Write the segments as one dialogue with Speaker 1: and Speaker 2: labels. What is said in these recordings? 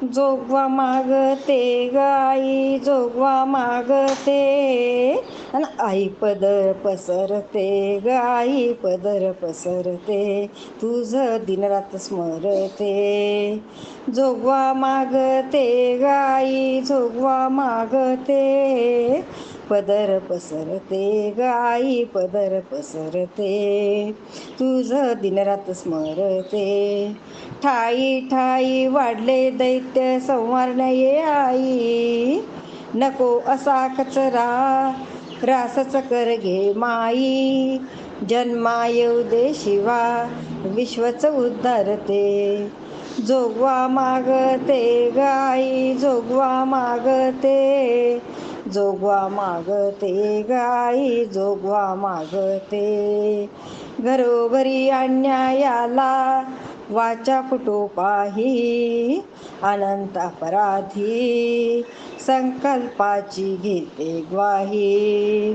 Speaker 1: जोगवा मागते गाई जोगवा मागते अन आई पदर पसरते गाई पदर पसरते तुझं दिनरात स्मरते. जोगवा मागते गाई जोगवा मागते पदर पसरते गाई पदर पसरते तुझं दिनरात स्मरते. ठाई ठाई वाढले दैत्य संवारण्या ये आई नको असा कचरा रासच कर घे माई. जन्मा येऊ दे शिवा विश्वच उद्धारते. जोगवा मागते गाई जोगवा मागते जोगवा मागते गाई जोगवा मागते. घरोघरी अन्यायाला वाचा फुटो पाही अनंत अपराधी संकल्पाची घेते ग्वाही.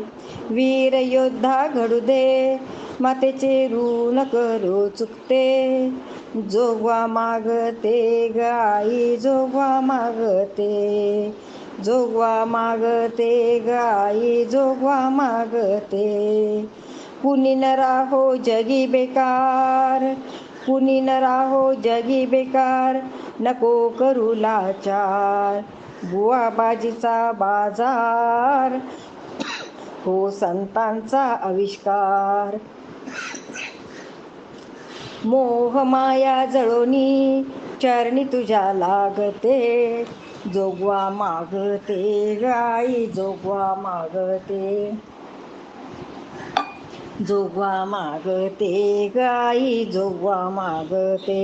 Speaker 1: वीर योद्धा घडू दे मातेचे ऋण करो चुकते. जोगवा मागते गाई जोगवा मागते जोगवा मागते गाई जोगवा मागते. कुणी न राहो जगी बेकार कुणी न राहो जगी बेकार नको करू लाचार. बुवा बाजीचा बाजार हो संतांचा आविष्कार. मोह माया जळोनी चरणी तुझ्या लागते. जोगवा मागते गाई जोगवा मागते जोगवा मागते गाई जोगवा मागते.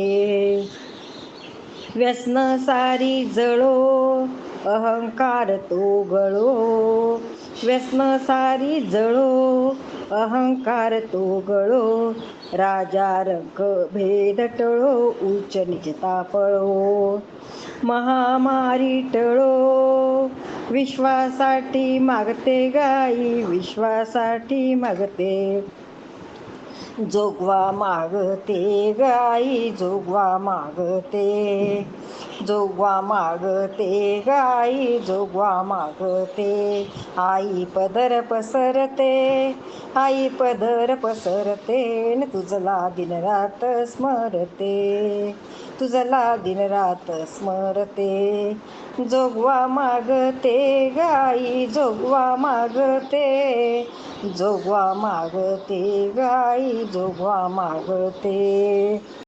Speaker 1: व्यसन सारी जळो अहंकार तो गळो व्यसन सारी जळो अहंकार तो गळो. राजा रंग भेद टळो उच्च निचता पळो. महामारी टळो विश्वासाठी मागते गाई विश्वासाठी मागते. जोगवा मागते गाई जोगवा मागते जोगवा मागते गाई जोगवा मागते. आई पदर पसरते आई पदर पसरते न तुझला दिनरात स्मरते तुझला दिनरात स्मरते. जोगवा मागते गाई जोगवा मागते जोगवा मागते गाई जोगवा मागते.